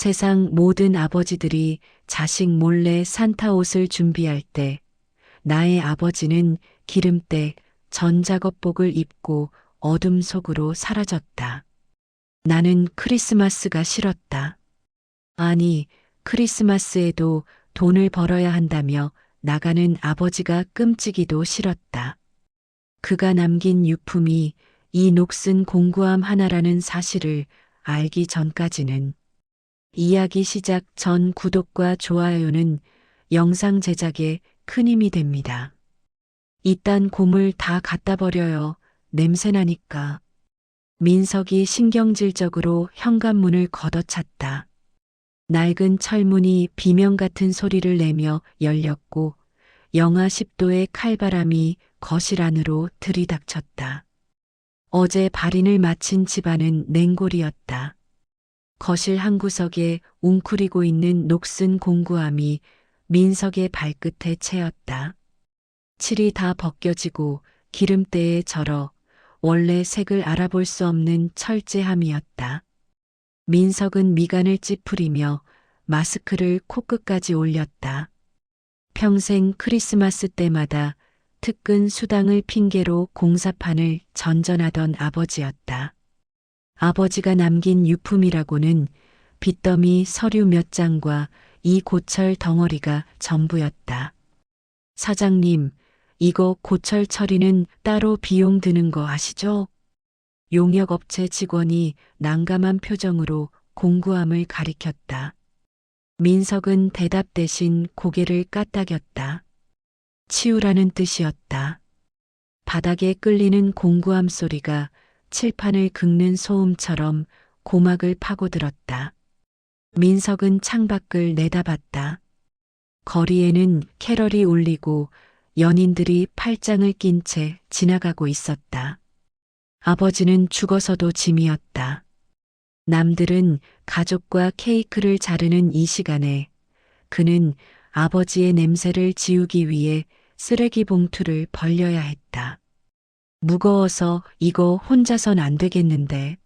세상 모든 아버지들이 자식 몰래 산타 옷을 준비할 때 나의 아버지는 기름때 전작업복을 입고 어둠 속으로 사라졌다. 나는 크리스마스가 싫었다. 아니, 크리스마스에도 돈을 벌어야 한다며 나가는 아버지가 끔찍이도 싫었다. 그가 남긴 유품이 이 녹슨 공구함 하나라는 사실을 알기 전까지는. 이야기 시작 전 구독과 좋아요는 영상 제작에 큰 힘이 됩니다. 이딴 고물 다 갖다 버려요. 냄새나니까. 민석이 신경질적으로 현관문을 걷어찼다. 낡은 철문이 비명 같은 소리를 내며 열렸고 영하 10도의 칼바람이 거실 안으로 들이닥쳤다. 어제 발인을 마친 집안은 냉골이었다. 거실 한 구석에 웅크리고 있는 녹슨 공구함이 민석의 발끝에 채였다. 칠이 다 벗겨지고 기름때에 절어 원래 색을 알아볼 수 없는 철제함이었다. 민석은 미간을 찌푸리며 마스크를 코끝까지 올렸다. 평생 크리스마스 때마다 특근 수당을 핑계로 공사판을 전전하던 아버지였다. 아버지가 남긴 유품이라고는 빚더미 서류 몇 장과 이 고철 덩어리가 전부였다. 사장님, 이거 고철 처리는 따로 비용 드는 거 아시죠? 용역업체 직원이 난감한 표정으로 공구함을 가리켰다. 민석은 대답 대신 고개를 까딱였다. 치우라는 뜻이었다. 바닥에 끌리는 공구함 소리가 칠판을 긁는 소음처럼 고막을 파고들었다. 민석은 창밖을 내다봤다. 거리에는 캐럴이 울리고 연인들이 팔짱을 낀 채 지나가고 있었다. 아버지는 죽어서도 짐이었다. 남들은 가족과 케이크를 자르는 이 시간에 그는 아버지의 냄새를 지우기 위해 쓰레기 봉투를 벌려야 했다. 무거워서 이거 혼자선 안 되겠는데.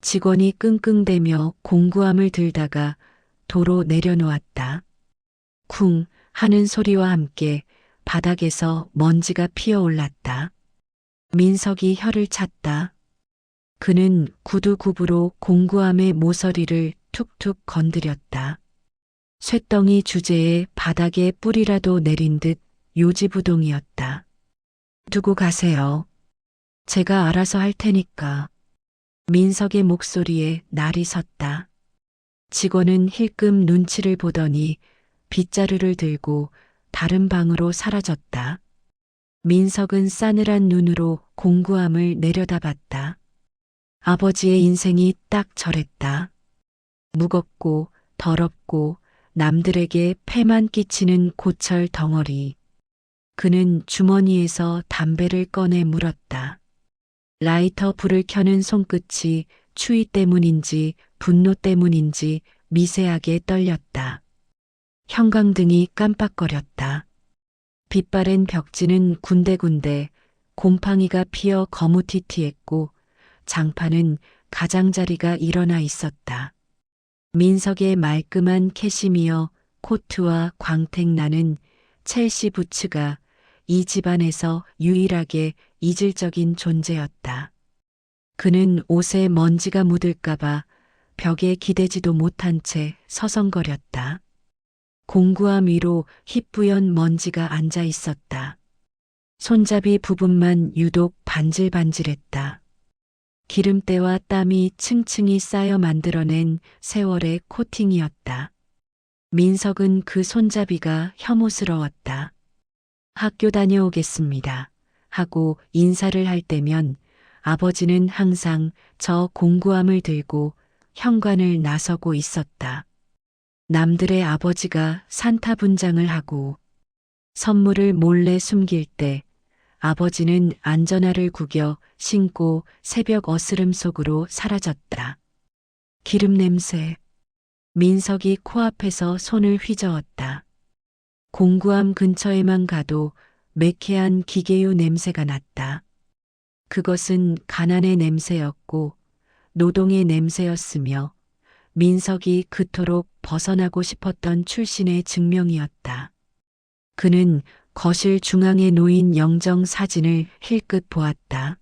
직원이 끙끙대며 공구함을 들다가 도로 내려놓았다. 쿵 하는 소리와 함께 바닥에서 먼지가 피어올랐다. 민석이 혀를 찼다. 그는 구두굽으로 공구함의 모서리를 툭툭 건드렸다. 쇳덩이 주제에 바닥에 뿌리라도 내린 듯 요지부동이었다. 두고 가세요. 제가 알아서 할 테니까. 민석의 목소리에 날이 섰다. 직원은 힐끔 눈치를 보더니 빗자루를 들고 다른 방으로 사라졌다. 민석은 싸늘한 눈으로 공구함을 내려다봤다. 아버지의 인생이 딱 저랬다. 무겁고 더럽고 남들에게 폐만 끼치는 고철 덩어리. 그는 주머니에서 담배를 꺼내 물었다. 라이터 불을 켜는 손끝이 추위 때문인지 분노 때문인지 미세하게 떨렸다. 형광등이 깜빡거렸다. 빛바랜 벽지는 군데군데 곰팡이가 피어 거무튀튀했고 장판은 가장자리가 일어나 있었다. 민석의 말끔한 캐시미어 코트와 광택나는 첼시 부츠가 이 집안에서 유일하게 이질적인 존재였다. 그는 옷에 먼지가 묻을까봐 벽에 기대지도 못한 채 서성거렸다. 공구함 위로 희뿌연 먼지가 앉아 있었다. 손잡이 부분만 유독 반질반질했다. 기름때와 땀이 층층이 쌓여 만들어낸 세월의 코팅이었다. 민석은 그 손잡이가 혐오스러웠다. 학교 다녀오겠습니다. 하고 인사를 할 때면 아버지는 항상 저 공구함을 들고 현관을 나서고 있었다. 남들의 아버지가 산타 분장을 하고 선물을 몰래 숨길 때 아버지는 안전화를 구겨 신고 새벽 어스름 속으로 사라졌다. 기름 냄새. 민석이 코앞에서 손을 휘저었다. 공구함 근처에만 가도 매캐한 기계유 냄새가 났다. 그것은 가난의 냄새였고 노동의 냄새였으며 민석이 그토록 벗어나고 싶었던 출신의 증명이었다. 그는 거실 중앙에 놓인 영정 사진을 힐끗 보았다.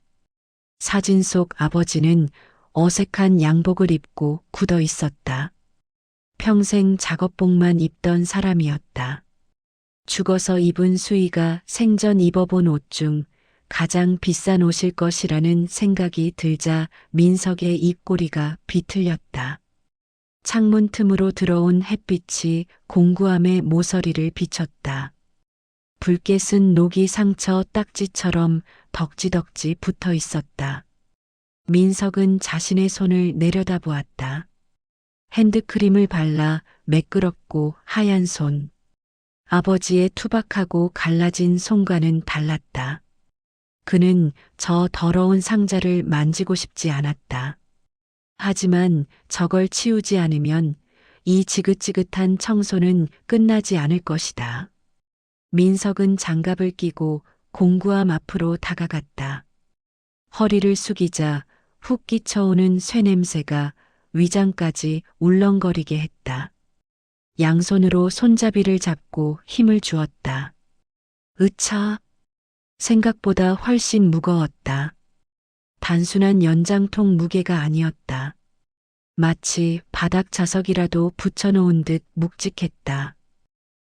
사진 속 아버지는 어색한 양복을 입고 굳어 있었다. 평생 작업복만 입던 사람이었다. 죽어서 입은 수의가 생전 입어본 옷 중 가장 비싼 옷일 것이라는 생각이 들자 민석의 입꼬리가 비틀렸다. 창문 틈으로 들어온 햇빛이 공구함의 모서리를 비쳤다. 붉게 쓴 녹이 상처 딱지처럼 덕지덕지 붙어 있었다. 민석은 자신의 손을 내려다보았다. 핸드크림을 발라 매끄럽고 하얀 손. 아버지의 투박하고 갈라진 손과는 달랐다. 그는 저 더러운 상자를 만지고 싶지 않았다. 하지만 저걸 치우지 않으면 이 지긋지긋한 청소는 끝나지 않을 것이다. 민석은 장갑을 끼고 공구함 앞으로 다가갔다. 허리를 숙이자 훅 끼쳐오는 쇠냄새가 위장까지 울렁거리게 했다. 양손으로 손잡이를 잡고 힘을 주었다. 으차! 생각보다 훨씬 무거웠다. 단순한 연장통 무게가 아니었다. 마치 바닥 자석이라도 붙여놓은 듯 묵직했다.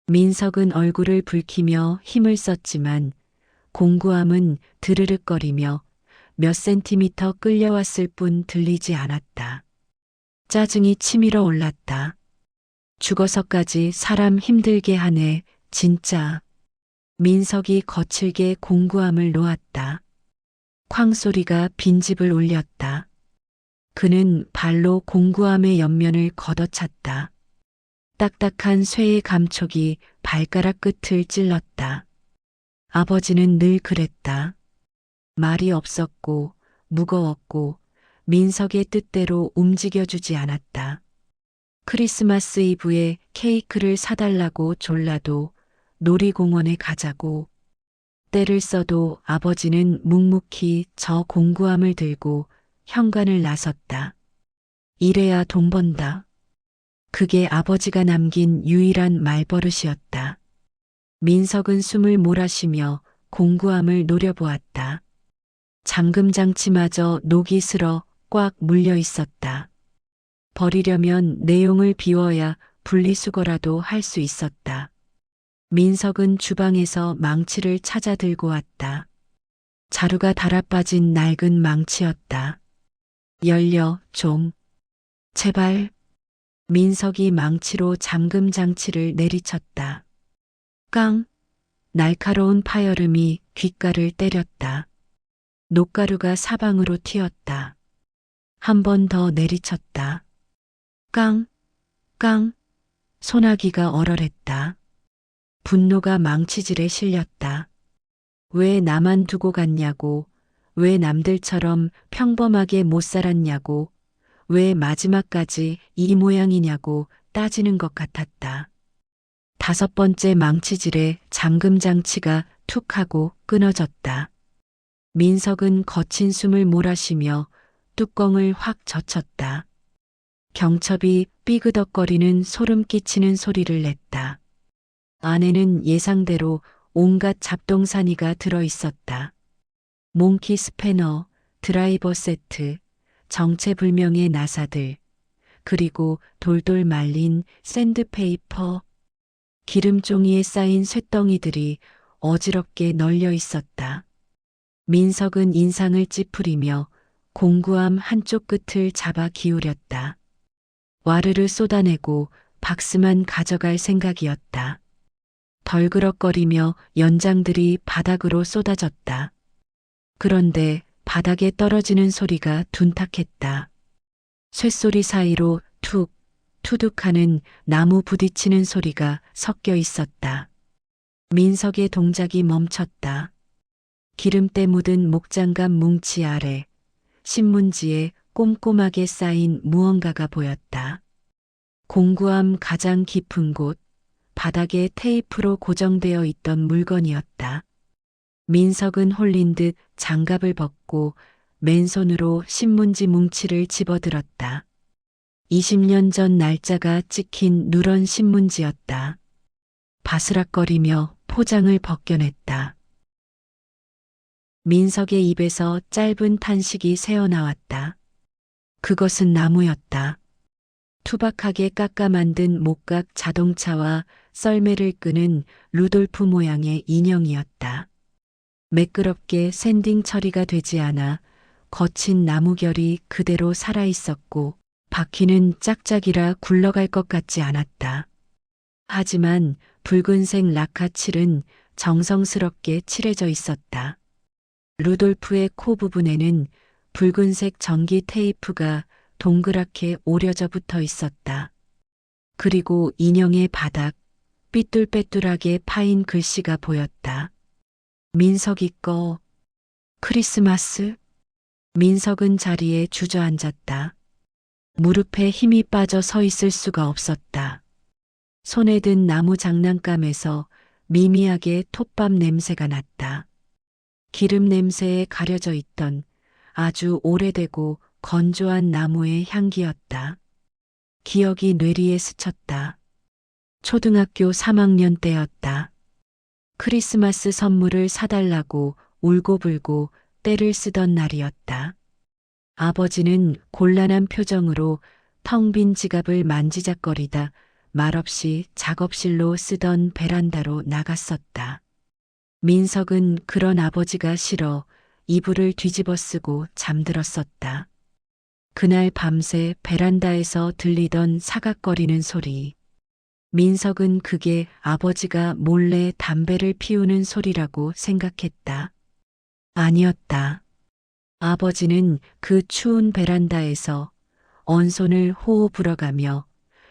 민석은 얼굴을 붉히며 힘을 썼지만 공구함은 드르륵거리며 몇 센티미터 끌려왔을 뿐 들리지 않았다. 짜증이 치밀어 올랐다. 죽어서까지 사람 힘들게 하네, 진짜. 민석이 거칠게 공구함을 놓았다. 쾅 소리가 빈집을 울렸다. 그는 발로 공구함의 옆면을 걷어찼다. 딱딱한 쇠의 감촉이 발가락 끝을 찔렀다. 아버지는 늘 그랬다. 말이 없었고 무거웠고 민석의 뜻대로 움직여주지 않았다. 크리스마스 이브에 케이크를 사달라고 졸라도 놀이공원에 가자고. 때를 써도 아버지는 묵묵히 저 공구함을 들고 현관을 나섰다. 이래야 돈 번다. 그게 아버지가 남긴 유일한 말버릇이었다. 민석은 숨을 몰아쉬며 공구함을 노려보았다. 잠금장치마저 녹이 슬어 꽉 물려 있었다. 버리려면 내용을 비워야 분리수거라도 할 수 있었다. 민석은 주방에서 망치를 찾아 들고 왔다. 자루가 달아빠진 낡은 망치였다. 열려, 좀. 제발. 민석이 망치로 잠금장치를 내리쳤다. 깡! 날카로운 파열음이 귓가를 때렸다. 녹가루가 사방으로 튀었다. 한 번 더 내리쳤다. 깡! 깡! 소나기가 얼얼했다. 분노가 망치질에 실렸다. 왜 나만 두고 갔냐고, 왜 남들처럼 평범하게 못 살았냐고, 왜 마지막까지 이 모양이냐고 따지는 것 같았다. 5번째 망치질에 잠금장치가 툭 하고 끊어졌다. 민석은 거친 숨을 몰아쉬며 뚜껑을 확 젖혔다. 경첩이 삐그덕거리는 소름 끼치는 소리를 냈다. 안에는 예상대로 온갖 잡동사니가 들어있었다. 몽키 스패너, 드라이버 세트, 정체불명의 나사들, 그리고 돌돌 말린 샌드페이퍼, 기름종이에 쌓인 쇳덩이들이 어지럽게 널려 있었다. 민석은 인상을 찌푸리며 공구함 한쪽 끝을 잡아 기울였다. 와르르 쏟아내고 박스만 가져갈 생각이었다. 덜그럭거리며 연장들이 바닥으로 쏟아졌다. 그런데 바닥에 떨어지는 소리가 둔탁했다. 쇳소리 사이로 툭, 투둑하는 나무 부딪히는 소리가 섞여 있었다. 민석의 동작이 멈췄다. 기름때 묻은 목장갑 뭉치 아래 신문지에 꼼꼼하게 쌓인 무언가가 보였다. 공구함 가장 깊은 곳, 바닥에 테이프로 고정되어 있던 물건이었다. 민석은 홀린 듯 장갑을 벗고 맨손으로 신문지 뭉치를 집어들었다. 20년 전 날짜가 찍힌 누런 신문지였다. 바스락거리며 포장을 벗겨냈다. 민석의 입에서 짧은 탄식이 새어나왔다. 그것은 나무였다. 투박하게 깎아 만든 목각 자동차와 썰매를 끄는 루돌프 모양의 인형이었다. 매끄럽게 샌딩 처리가 되지 않아 거친 나무결이 그대로 살아있었고 바퀴는 짝짝이라 굴러갈 것 같지 않았다. 하지만 붉은색 라카칠은 정성스럽게 칠해져 있었다. 루돌프의 코 부분에는 붉은색 전기 테이프가 동그랗게 오려져 붙어 있었다. 그리고 인형의 바닥, 삐뚤빼뚤하게 파인 글씨가 보였다. 민석이 거, 크리스마스? 민석은 자리에 주저앉았다. 무릎에 힘이 빠져 서 있을 수가 없었다. 손에 든 나무 장난감에서 미미하게 톱밥 냄새가 났다. 기름 냄새에 가려져 있던 아주 오래되고 건조한 나무의 향기였다. 기억이 뇌리에 스쳤다. 초등학교 3학년 때였다. 크리스마스 선물을 사달라고 울고불고 떼를 쓰던 날이었다. 아버지는 곤란한 표정으로 텅 빈 지갑을 만지작거리다 말없이 작업실로 쓰던 베란다로 나갔었다. 민석은 그런 아버지가 싫어 이불을 뒤집어 쓰고 잠들었었다. 그날 밤새 베란다에서 들리던 사각거리는 소리. 민석은 그게 아버지가 몰래 담배를 피우는 소리라고 생각했다. 아니었다. 아버지는 그 추운 베란다에서 언손을 호호 불어가며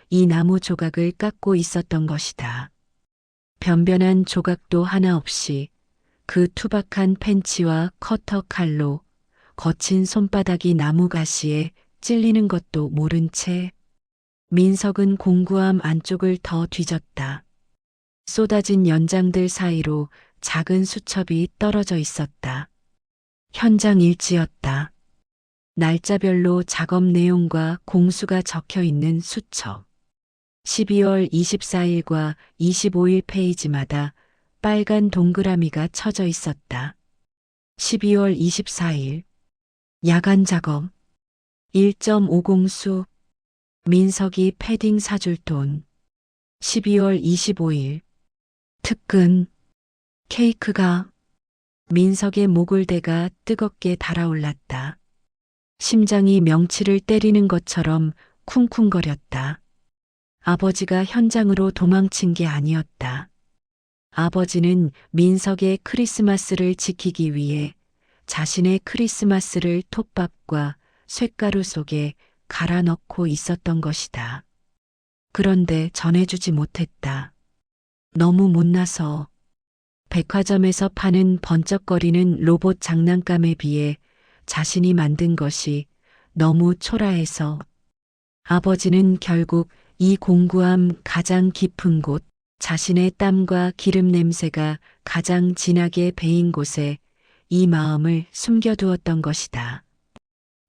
이 나무 조각을 깎고 있었던 것이다. 변변한 조각도 하나 없이 그 투박한 펜치와 커터 칼로 거친 손바닥이 나무 가시에 찔리는 것도 모른 채 민석은 공구함 안쪽을 더 뒤졌다. 쏟아진 연장들 사이로 작은 수첩이 떨어져 있었다. 현장 일지였다. 날짜별로 작업 내용과 공수가 적혀 있는 수첩. 12월 24일과 25일 페이지마다 빨간 동그라미가 쳐져 있었다. 12월 24일 야간 작업 1.50수 민석이 패딩 사줄 돈 12월 25일 특근 케이크가 민석의 목을대가 뜨겁게 달아올랐다. 심장이 명치를 때리는 것처럼 쿵쿵거렸다. 아버지가 현장으로 도망친 게 아니었다. 아버지는 민석의 크리스마스를 지키기 위해 자신의 크리스마스를 톱밥과 쇳가루 속에 갈아 넣고 있었던 것이다. 그런데 전해주지 못했다. 너무 못나서 백화점에서 파는 번쩍거리는 로봇 장난감에 비해 자신이 만든 것이 너무 초라해서 아버지는 결국 이 공구함 가장 깊은 곳, 자신의 땀과 기름 냄새가 가장 진하게 배인 곳에 이 마음을 숨겨두었던 것이다.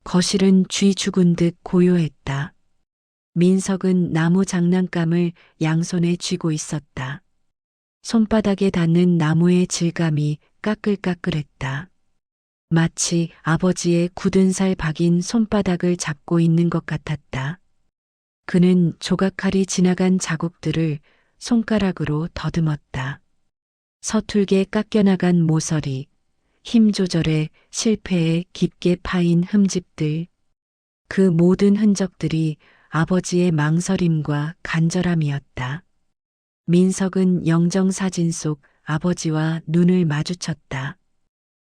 거실은 쥐 죽은 듯 고요했다. 민석은 나무 장난감을 양손에 쥐고 있었다. 손바닥에 닿는 나무의 질감이 까끌까끌했다. 마치 아버지의 굳은 살 박인 손바닥을 잡고 있는 것 같았다. 그는 조각칼이 지나간 자국들을 손가락으로 더듬었다. 서툴게 깎여나간 모서리, 힘 조절에 실패해 깊게 파인 흠집들. 그 모든 흔적들이 아버지의 망설임과 간절함이었다. 민석은 영정사진 속 아버지와 눈을 마주쳤다.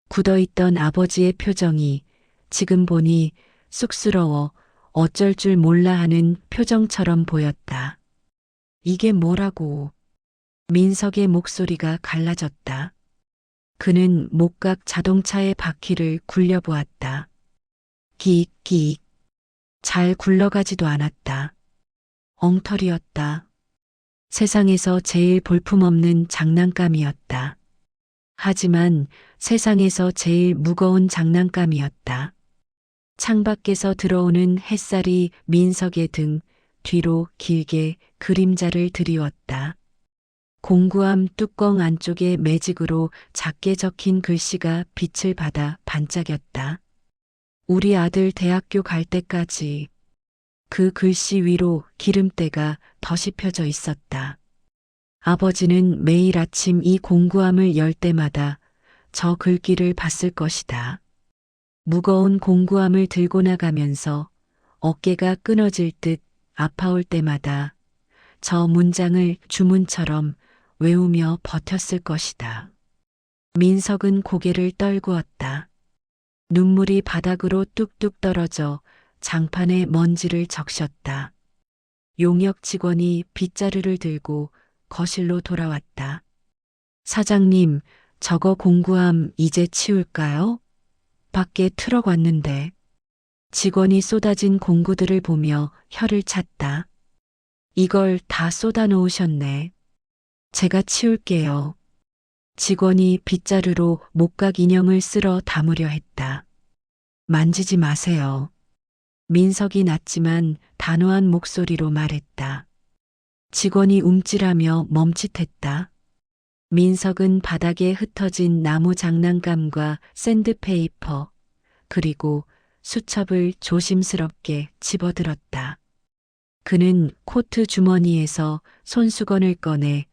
굳어있던 아버지의 표정이 지금 보니 쑥스러워 어쩔 줄 몰라 하는 표정처럼 보였다. 이게 뭐라고? 민석의 목소리가 갈라졌다. 그는 목각 자동차의 바퀴를 굴려보았다. 기익기익. 잘 굴러가지도 않았다. 엉터리였다. 세상에서 제일 볼품없는 장난감이었다. 하지만 세상에서 제일 무거운 장난감이었다. 창밖에서 들어오는 햇살이 민석의 등 뒤로 길게 그림자를 드리웠다. 공구함 뚜껑 안쪽에 매직으로 작게 적힌 글씨가 빛을 받아 반짝였다. 우리 아들 대학교 갈 때까지. 그 글씨 위로 기름때가 덧이 펴져 있었다. 아버지는 매일 아침 이 공구함을 열 때마다 저 글귀를 봤을 것이다. 무거운 공구함을 들고 나가면서 어깨가 끊어질 듯 아파올 때마다 저 문장을 주문처럼 외우며 버텼을 것이다. 민석은 고개를 떨구었다. 눈물이 바닥으로 뚝뚝 떨어져 장판에 먼지를 적셨다. 용역 직원이 빗자루를 들고 거실로 돌아왔다. 사장님, 저거 공구함 이제 치울까요? 밖에 트럭 왔는데. 직원이 쏟아진 공구들을 보며 혀를 찼다. 이걸 다 쏟아 놓으셨네. 제가 치울게요. 직원이 빗자루로 목각 인형을 쓸어 담으려 했다. 만지지 마세요. 민석이 낮지만 단호한 목소리로 말했다. 직원이 움찔하며 멈칫했다. 민석은 바닥에 흩어진 나무 장난감과 샌드페이퍼, 그리고 수첩을 조심스럽게 집어들었다. 그는 코트 주머니에서 손수건을 꺼내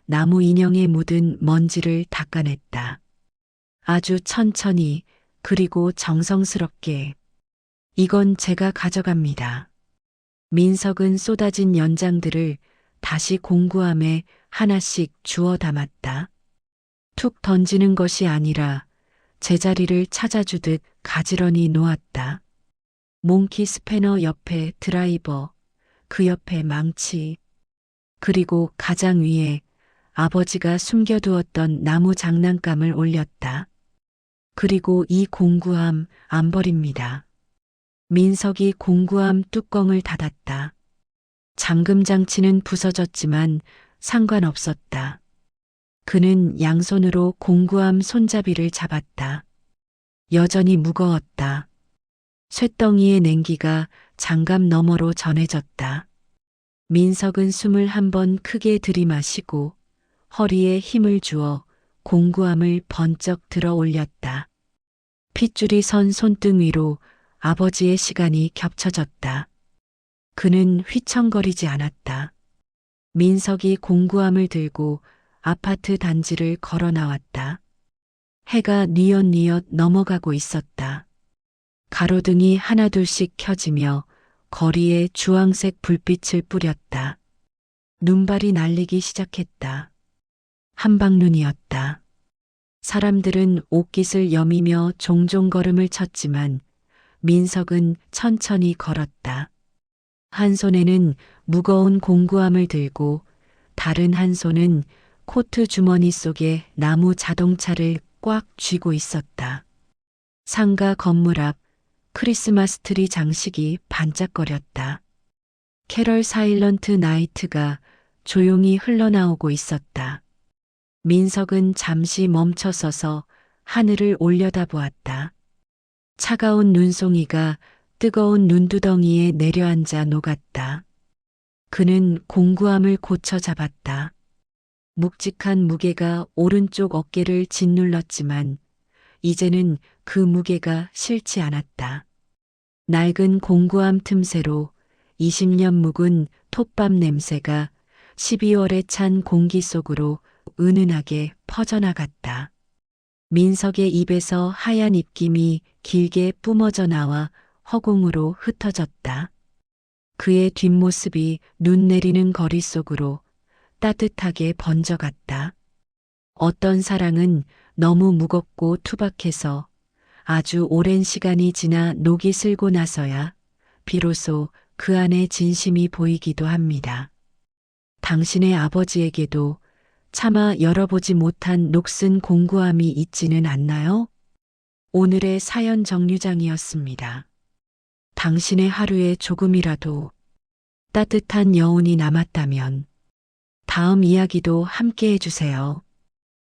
나무 인형에 묻은 먼지를 닦아냈다. 아주 천천히 그리고 정성스럽게. 이건 제가 가져갑니다. 민석은 쏟아진 연장들을 다시 공구함에 하나씩 주워 담았다. 툭 던지는 것이 아니라 제자리를 찾아주듯 가지런히 놓았다. 몽키 스패너 옆에 드라이버, 그 옆에 망치, 그리고 가장 위에 아버지가 숨겨두었던 나무 장난감을 올렸다. 그리고 이 공구함 안 버립니다. 민석이 공구함 뚜껑을 닫았다. 잠금 장치는 부서졌지만 상관없었다. 그는 양손으로 공구함 손잡이를 잡았다. 여전히 무거웠다. 쇳덩이의 냉기가 장갑 너머로 전해졌다. 민석은 숨을 한 번 크게 들이마시고 허리에 힘을 주어 공구함을 번쩍 들어 올렸다. 핏줄이 선 손등 위로 아버지의 시간이 겹쳐졌다. 그는 휘청거리지 않았다. 민석이 공구함을 들고 아파트 단지를 걸어 나왔다. 해가 뉘엿뉘엿 넘어가고 있었다. 가로등이 하나둘씩 켜지며 거리에 주황색 불빛을 뿌렸다. 눈발이 날리기 시작했다. 한방눈이었다. 사람들은 옷깃을 여미며 종종 걸음을 쳤지만 민석은 천천히 걸었다. 한 손에는 무거운 공구함을 들고 다른 한 손은 코트 주머니 속에 나무 자동차를 꽉 쥐고 있었다. 상가 건물 앞 크리스마스 트리 장식이 반짝거렸다. 캐럴 사일런트 나이트가 조용히 흘러나오고 있었다. 민석은 잠시 멈춰서서 하늘을 올려다보았다. 차가운 눈송이가 뜨거운 눈두덩이에 내려앉아 녹았다. 그는 공구함을 고쳐 잡았다. 묵직한 무게가 오른쪽 어깨를 짓눌렀지만 이제는 그 무게가 싫지 않았다. 낡은 공구함 틈새로 20년 묵은 톱밥 냄새가 12월에 찬 공기 속으로 은은하게 퍼져나갔다. 민석의 입에서 하얀 입김이 길게 뿜어져 나와 허공으로 흩어졌다. 그의 뒷모습이 눈 내리는 거리 속으로 따뜻하게 번져갔다. 어떤 사랑은 너무 무겁고 투박해서 아주 오랜 시간이 지나 녹이 슬고 나서야 비로소 그 안에 진심이 보이기도 합니다. 당신의 아버지에게도 차마 열어보지 못한 녹슨 공구함이 있지는 않나요? 오늘의 사연 정류장이었습니다. 당신의 하루에 조금이라도 따뜻한 여운이 남았다면 다음 이야기도 함께 해주세요.